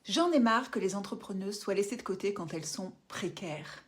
J'en ai marre que les entrepreneuses soient laissées de côté quand elles sont précaires.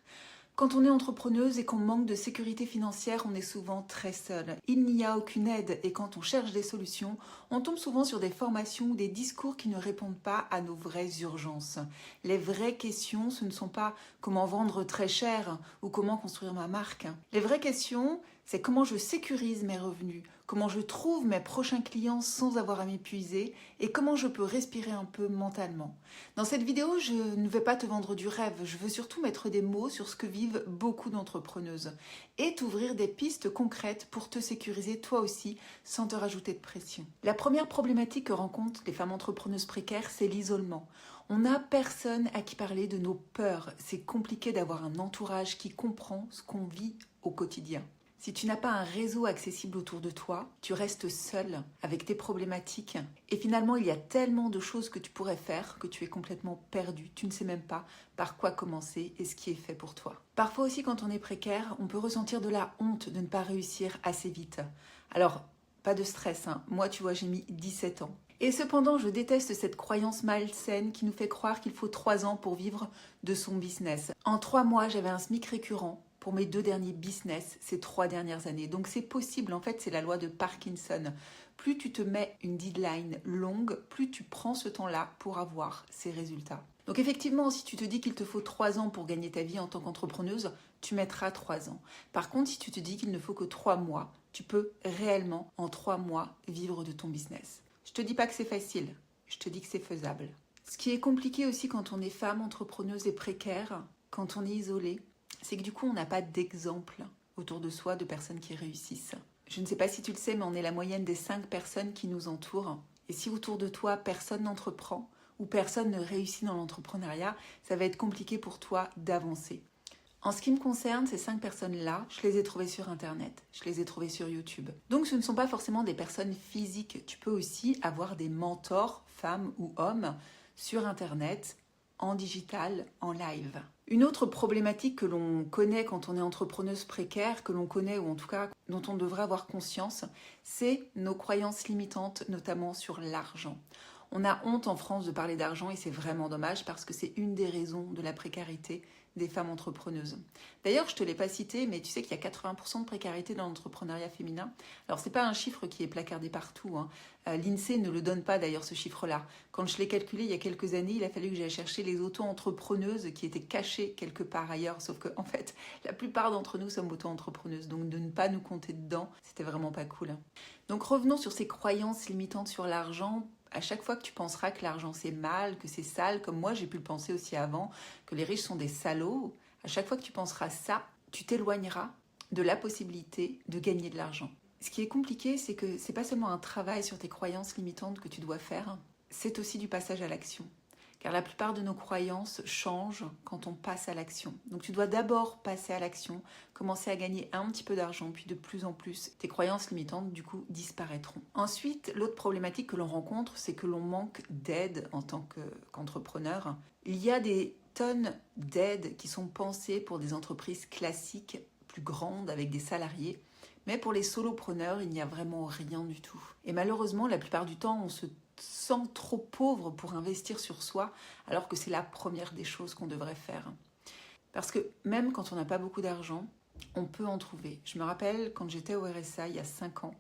Quand on est entrepreneuse et qu'on manque de sécurité financière, on est souvent très seul. Il n'y a aucune aide et quand on cherche des solutions, on tombe souvent sur des formations ou des discours qui ne répondent pas à nos vraies urgences. Les vraies questions, ce ne sont pas comment vendre très cher ou comment construire ma marque. Les vraies questions, c'est comment je sécurise mes revenus, comment je trouve mes prochains clients sans avoir à m'épuiser et comment je peux respirer un peu mentalement. Dans cette vidéo, je ne vais pas te vendre du rêve, je veux surtout mettre des mots sur ce que vivent beaucoup d'entrepreneuses et t'ouvrir des pistes concrètes pour te sécuriser toi aussi sans te rajouter de pression. La première problématique que rencontrent les femmes entrepreneuses précaires, c'est l'isolement. On n'a personne à qui parler de nos peurs. C'est compliqué d'avoir un entourage qui comprend ce qu'on vit au quotidien. Si tu n'as pas un réseau accessible autour de toi, tu restes seul avec tes problématiques. Et finalement, il y a tellement de choses que tu pourrais faire que tu es complètement perdu. Tu ne sais même pas par quoi commencer et ce qui est fait pour toi. Parfois aussi, quand on est précaire, on peut ressentir de la honte de ne pas réussir assez vite. Alors, pas de stress, hein. Moi, tu vois, j'ai mis 17 ans. Et cependant, je déteste cette croyance malsaine qui nous fait croire qu'il faut 3 ans pour vivre de son business. En 3 mois, j'avais un SMIC récurrent pour mes 2 derniers business ces 3 dernières années. Donc c'est possible, en fait, c'est la loi de Parkinson. Plus tu te mets une deadline longue, plus tu prends ce temps-là pour avoir ces résultats. Donc effectivement, si tu te dis qu'il te faut 3 ans pour gagner ta vie en tant qu'entrepreneuse, tu mettras 3 ans. Par contre, si tu te dis qu'il ne faut que 3 mois, tu peux réellement en 3 mois vivre de ton business. Je te dis pas que c'est facile, je te dis que c'est faisable. Ce qui est compliqué aussi quand on est femme, entrepreneuse et précaire, quand on est isolé, c'est que du coup, on n'a pas d'exemple autour de soi de personnes qui réussissent. Je ne sais pas si tu le sais, mais on est la moyenne des 5 personnes qui nous entourent. Et si autour de toi, personne n'entreprend ou personne ne réussit dans l'entrepreneuriat, ça va être compliqué pour toi d'avancer. En ce qui me concerne, ces 5 personnes-là, je les ai trouvées sur Internet, je les ai trouvées sur YouTube. Donc ce ne sont pas forcément des personnes physiques. Tu peux aussi avoir des mentors, femmes ou hommes, sur Internet, en digital, en live. Une autre problématique que l'on connaît quand on est entrepreneuse précaire, que l'on connaît ou en tout cas dont on devrait avoir conscience, c'est nos croyances limitantes, notamment sur l'argent. On a honte en France de parler d'argent et c'est vraiment dommage parce que c'est une des raisons de la précarité des femmes entrepreneuses. D'ailleurs, je ne te l'ai pas cité, mais tu sais qu'il y a 80% de précarité dans l'entrepreneuriat féminin. Alors, ce n'est pas un chiffre qui est placardé partout, hein. L'INSEE ne le donne pas d'ailleurs, ce chiffre-là. Quand je l'ai calculé il y a quelques années, il a fallu que j'aille chercher les auto-entrepreneuses qui étaient cachées quelque part ailleurs. Sauf que, en fait, la plupart d'entre nous sommes auto-entrepreneuses. Donc, de ne pas nous compter dedans, c'était vraiment pas cool. Donc, revenons sur ces croyances limitantes sur l'argent. À chaque fois que tu penseras que l'argent c'est mal, que c'est sale, comme moi j'ai pu le penser aussi avant, que les riches sont des salauds, à chaque fois que tu penseras ça, tu t'éloigneras de la possibilité de gagner de l'argent. Ce qui est compliqué, c'est que c'est pas seulement un travail sur tes croyances limitantes que tu dois faire, c'est aussi du passage à l'action. Car la plupart de nos croyances changent quand on passe à l'action. Donc tu dois d'abord passer à l'action, commencer à gagner un petit peu d'argent, puis de plus en plus, tes croyances limitantes du coup disparaîtront. Ensuite, l'autre problématique que l'on rencontre, c'est que l'on manque d'aide en tant qu'entrepreneur. Il y a des tonnes d'aides qui sont pensées pour des entreprises classiques, plus grandes, avec des salariés. Mais pour les solopreneurs, il n'y a vraiment rien du tout. Et malheureusement, la plupart du temps, on se sent trop pauvre pour investir sur soi, alors que c'est la première des choses qu'on devrait faire. Parce que même quand on n'a pas beaucoup d'argent, on peut en trouver. Je me rappelle quand j'étais au RSA il y a 5 ans,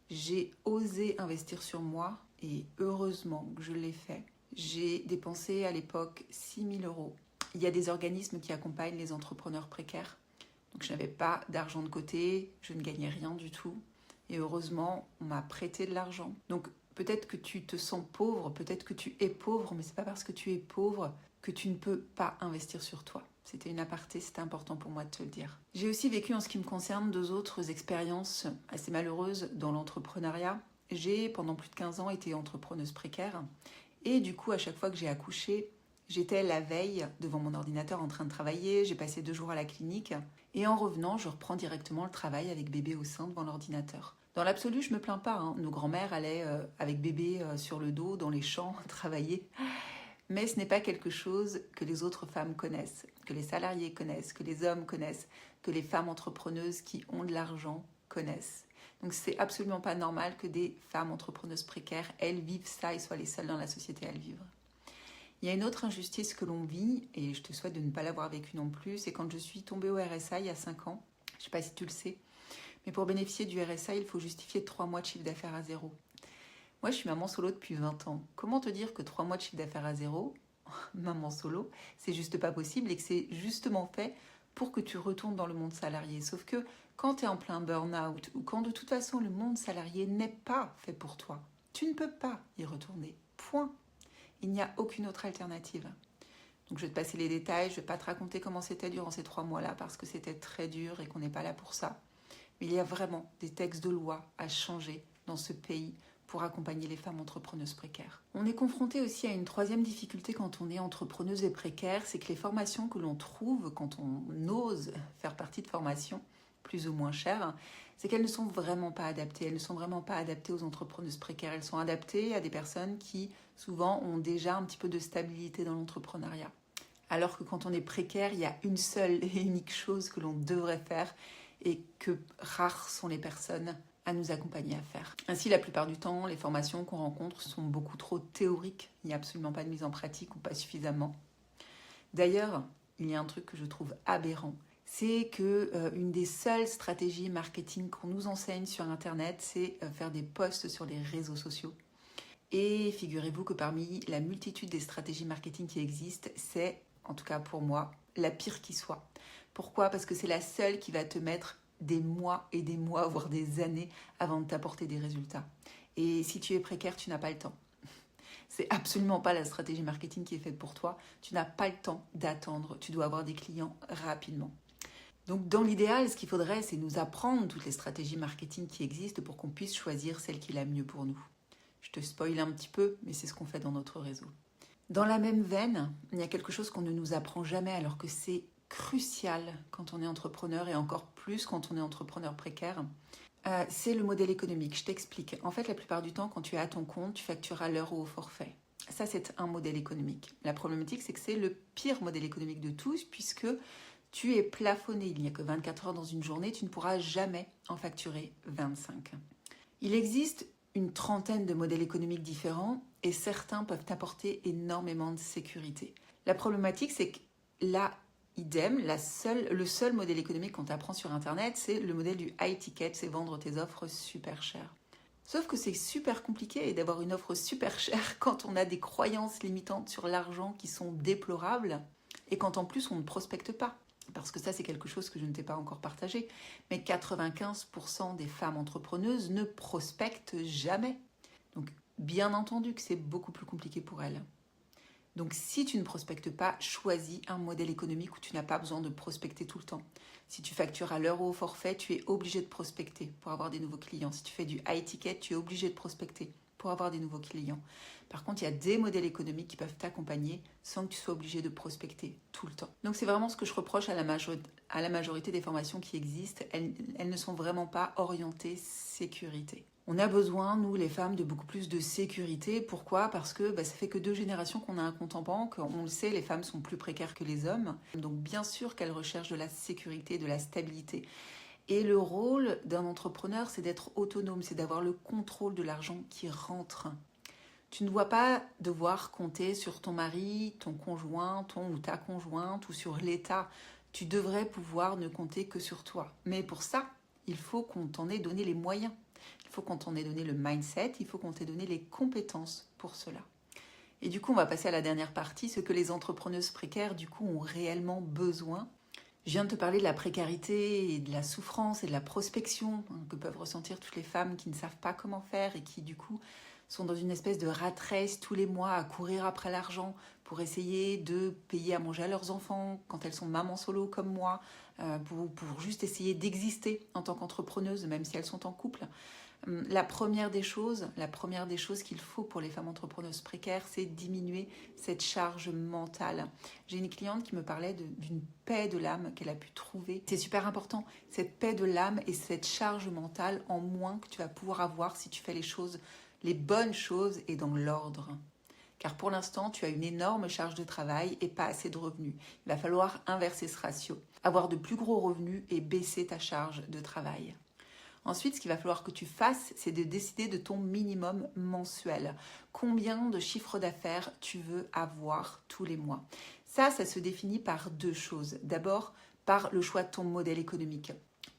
j'ai osé investir sur moi et heureusement que je l'ai fait. J'ai dépensé à l'époque 6 000 €. Il y a des organismes qui accompagnent les entrepreneurs précaires. Donc je n'avais pas d'argent de côté, je ne gagnais rien du tout. Et heureusement, on m'a prêté de l'argent. Donc peut-être que tu te sens pauvre, peut-être que tu es pauvre, mais c'est pas parce que tu es pauvre que tu ne peux pas investir sur toi. C'était une aparté, c'était important pour moi de te le dire. J'ai aussi vécu en ce qui me concerne 2 autres expériences assez malheureuses dans l'entrepreneuriat. J'ai pendant plus de 15 ans été entrepreneuse précaire et du coup à chaque fois que j'ai accouché, j'étais la veille devant mon ordinateur en train de travailler, j'ai passé 2 jours à la clinique et en revenant, je reprends directement le travail avec bébé au sein devant l'ordinateur. Dans l'absolu, je me plains pas, hein. Nos grands-mères allaient avec bébé sur le dos dans les champs travailler. Mais ce n'est pas quelque chose que les autres femmes connaissent, que les salariés connaissent, que les hommes connaissent, que les femmes entrepreneuses qui ont de l'argent connaissent. Donc c'est absolument pas normal que des femmes entrepreneuses précaires, elles vivent ça et soient les seules dans la société à le vivre. Il y a une autre injustice que l'on vit, et je te souhaite de ne pas l'avoir vécue non plus, c'est quand je suis tombée au RSA il y a 5 ans. Je ne sais pas si tu le sais, mais pour bénéficier du RSA, il faut justifier 3 mois de chiffre d'affaires à zéro. Moi, je suis maman solo depuis 20 ans. Comment te dire que 3 mois de chiffre d'affaires à zéro, maman solo, c'est juste pas possible et que c'est justement fait pour que tu retournes dans le monde salarié. Sauf que quand tu es en plein burn-out ou quand de toute façon le monde salarié n'est pas fait pour toi, tu ne peux pas y retourner. Point. Il n'y a aucune autre alternative. Donc je vais te passer les détails, je ne vais pas te raconter comment c'était durant ces 3 mois-là parce que c'était très dur et qu'on n'est pas là pour ça. Mais il y a vraiment des textes de loi à changer dans ce pays pour accompagner les femmes entrepreneuses précaires. On est confronté aussi à une troisième difficulté quand on est entrepreneuse et précaire, c'est que les formations que l'on trouve quand on ose faire partie de formations plus ou moins chères, c'est qu'elles ne sont vraiment pas adaptées. Elles ne sont vraiment pas adaptées aux entrepreneuses précaires. Elles sont adaptées à des personnes qui, souvent, ont déjà un petit peu de stabilité dans l'entrepreneuriat. Alors que quand on est précaire, il y a une seule et unique chose que l'on devrait faire et que rares sont les personnes à nous accompagner à faire. Ainsi, la plupart du temps, les formations qu'on rencontre sont beaucoup trop théoriques. Il n'y a absolument pas de mise en pratique ou pas suffisamment. D'ailleurs, il y a un truc que je trouve aberrant. C'est qu'une des seules stratégies marketing qu'on nous enseigne sur Internet, c'est faire des posts sur les réseaux sociaux. Et figurez-vous que parmi la multitude des stratégies marketing qui existent, c'est, en tout cas pour moi, la pire qui soit. Pourquoi ? Parce que c'est la seule qui va te mettre des mois et des mois, voire des années avant de t'apporter des résultats. Et si tu es précaire, tu n'as pas le temps. C'est absolument pas la stratégie marketing qui est faite pour toi. Tu n'as pas le temps d'attendre. Tu dois avoir des clients rapidement. Donc dans l'idéal, ce qu'il faudrait, c'est nous apprendre toutes les stratégies marketing qui existent pour qu'on puisse choisir celle qui est la mieux pour nous. Je te spoil un petit peu, mais c'est ce qu'on fait dans notre réseau. Dans la même veine, il y a quelque chose qu'on ne nous apprend jamais alors que c'est crucial quand on est entrepreneur et encore plus quand on est entrepreneur précaire. C'est le modèle économique. Je t'explique. En fait, la plupart du temps, quand tu es à ton compte, tu factures à l'heure ou au forfait. Ça, c'est un modèle économique. La problématique, c'est que c'est le pire modèle économique de tous puisque tu es plafonné. Il n'y a que 24 heures dans une journée. Tu ne pourras jamais en facturer 25. Il existe une trentaine de modèles économiques différents et certains peuvent t'apporter énormément de sécurité. La problématique, c'est que là, idem, le seul modèle économique qu'on t'apprend sur Internet, c'est le modèle du high ticket, c'est vendre tes offres super chères. Sauf que c'est super compliqué d'avoir une offre super chère quand on a des croyances limitantes sur l'argent qui sont déplorables et quand en plus on ne prospecte pas. Parce que ça, c'est quelque chose que je ne t'ai pas encore partagé, mais 95% des femmes entrepreneuses ne prospectent jamais. Donc, bien entendu que c'est beaucoup plus compliqué pour elles. Donc, si tu ne prospectes pas, choisis un modèle économique où tu n'as pas besoin de prospecter tout le temps. Si tu factures à l'heure ou au forfait, tu es obligé de prospecter pour avoir des nouveaux clients. Si tu fais du high ticket, tu es obligé de prospecter pour avoir des nouveaux clients. Par contre, il y a des modèles économiques qui peuvent t'accompagner sans que tu sois obligé de prospecter tout le temps. Donc, c'est vraiment ce que je reproche à la majorité des formations qui existent. Elles ne sont vraiment pas orientées sécurité. On a besoin, nous les femmes, de beaucoup plus de sécurité. Pourquoi ? Parce que ça fait que 2 générations qu'on a un compte en banque. On le sait, les femmes sont plus précaires que les hommes. Donc bien sûr qu'elles recherchent de la sécurité, de la stabilité. Et le rôle d'un entrepreneur, c'est d'être autonome, c'est d'avoir le contrôle de l'argent qui rentre. Tu ne dois pas devoir compter sur ton mari, ton conjoint, ton ou ta conjointe ou sur l'État. Tu devrais pouvoir ne compter que sur toi. Mais pour ça, il faut qu'on t'en ait donné les moyens. Il faut qu'on t'en ait donné le mindset, il faut qu'on t'ait donné les compétences pour cela. Et du coup, on va passer à la dernière partie, ce que les entrepreneuses précaires, du coup, ont réellement besoin. Je viens de te parler de la précarité et de la souffrance et de la prospection que peuvent ressentir toutes les femmes qui ne savent pas comment faire et qui, du coup, sont dans une espèce de rat race tous les mois à courir après l'argent pour essayer de payer à manger à leurs enfants quand elles sont mamans solo comme moi, pour juste essayer d'exister en tant qu'entrepreneuse, même si elles sont en couple. La première des choses qu'il faut pour les femmes entrepreneuses précaires, c'est diminuer cette charge mentale. J'ai une cliente qui me parlait d'une paix de l'âme qu'elle a pu trouver. C'est super important, cette paix de l'âme et cette charge mentale en moins que tu vas pouvoir avoir si tu fais les bonnes choses et dans l'ordre. Car pour l'instant, tu as une énorme charge de travail et pas assez de revenus. Il va falloir inverser ce ratio, avoir de plus gros revenus et baisser ta charge de travail. Ensuite, ce qu'il va falloir que tu fasses, c'est de décider de ton minimum mensuel. Combien de chiffre d'affaires tu veux avoir tous les mois. Ça se définit par deux choses. D'abord, par le choix de ton modèle économique.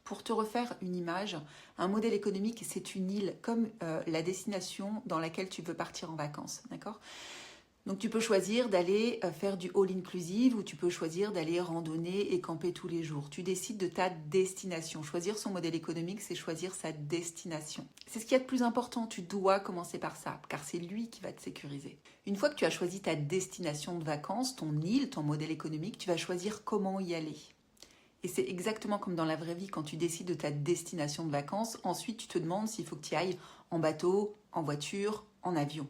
Pour te refaire une image, un modèle économique, c'est une île comme la destination dans laquelle tu veux partir en vacances, d'accord ? Donc tu peux choisir d'aller faire du all-inclusive ou tu peux choisir d'aller randonner et camper tous les jours. Tu décides de ta destination. Choisir son modèle économique, c'est choisir sa destination. C'est ce qu'il y a de plus important. Tu dois commencer par ça, car c'est lui qui va te sécuriser. Une fois que tu as choisi ta destination de vacances, ton île, ton modèle économique, tu vas choisir comment y aller. Et c'est exactement comme dans la vraie vie, quand tu décides de ta destination de vacances, ensuite tu te demandes s'il faut que tu ailles en bateau, en voiture, en avion.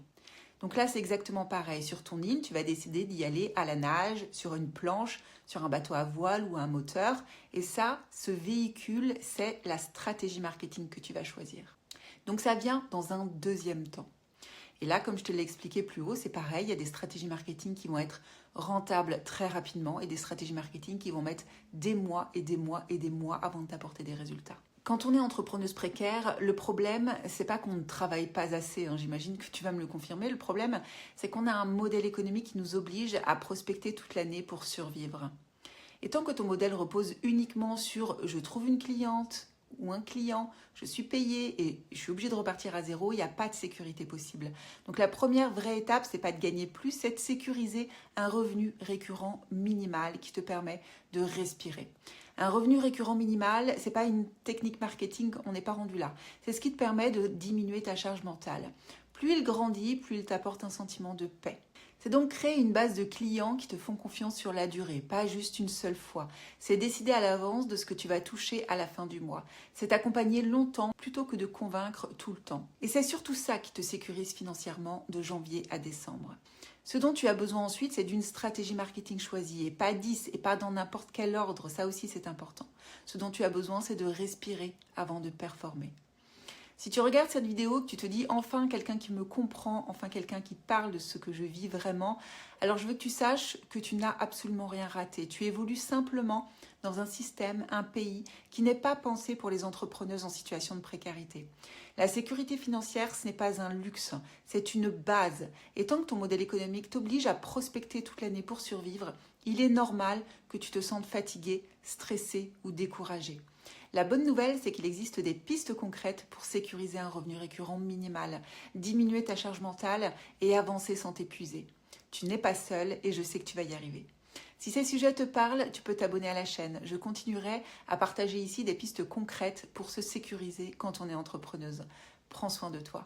Donc là, c'est exactement pareil. Sur ton île, tu vas décider d'y aller à la nage, sur une planche, sur un bateau à voile ou un moteur. Et ça, ce véhicule, c'est la stratégie marketing que tu vas choisir. Donc ça vient dans un deuxième temps. Et là, comme je te l'ai expliqué plus haut, c'est pareil. Il y a des stratégies marketing qui vont être rentables très rapidement et des stratégies marketing qui vont mettre des mois et des mois et des mois avant de t'apporter des résultats. Quand on est entrepreneuse précaire, le problème, c'est pas qu'on ne travaille pas assez, j'imagine que tu vas me le confirmer. Le problème, c'est qu'on a un modèle économique qui nous oblige à prospecter toute l'année pour survivre. Et tant que ton modèle repose uniquement sur « je trouve une cliente » ou un client, je suis payée et je suis obligée de repartir à zéro, il n'y a pas de sécurité possible. Donc la première vraie étape, c'est pas de gagner plus, c'est de sécuriser un revenu récurrent minimal qui te permet de respirer. Un revenu récurrent minimal, c'est pas une technique marketing, on n'est pas rendu là. C'est ce qui te permet de diminuer ta charge mentale. Plus il grandit, plus il t'apporte un sentiment de paix. C'est donc créer une base de clients qui te font confiance sur la durée, pas juste une seule fois. C'est décider à l'avance de ce que tu vas toucher à la fin du mois. C'est t'accompagner longtemps plutôt que de convaincre tout le temps. Et c'est surtout ça qui te sécurise financièrement de janvier à décembre. Ce dont tu as besoin ensuite, c'est d'une stratégie marketing choisie et pas 10 et pas dans n'importe quel ordre. Ça aussi, c'est important. Ce dont tu as besoin, c'est de respirer avant de performer. Si tu regardes cette vidéo, que tu te dis enfin quelqu'un qui me comprend, enfin quelqu'un qui parle de ce que je vis vraiment, alors je veux que tu saches que tu n'as absolument rien raté. Tu évolues simplement dans un système, un pays qui n'est pas pensé pour les entrepreneuses en situation de précarité. La sécurité financière, ce n'est pas un luxe, c'est une base. Et tant que ton modèle économique t'oblige à prospecter toute l'année pour survivre, il est normal que tu te sentes fatigué, stressé ou découragé. La bonne nouvelle, c'est qu'il existe des pistes concrètes pour sécuriser un revenu récurrent minimal, diminuer ta charge mentale et avancer sans t'épuiser. Tu n'es pas seul et je sais que tu vas y arriver. Si ces sujets te parlent, tu peux t'abonner à la chaîne. Je continuerai à partager ici des pistes concrètes pour se sécuriser quand on est entrepreneuse. Prends soin de toi.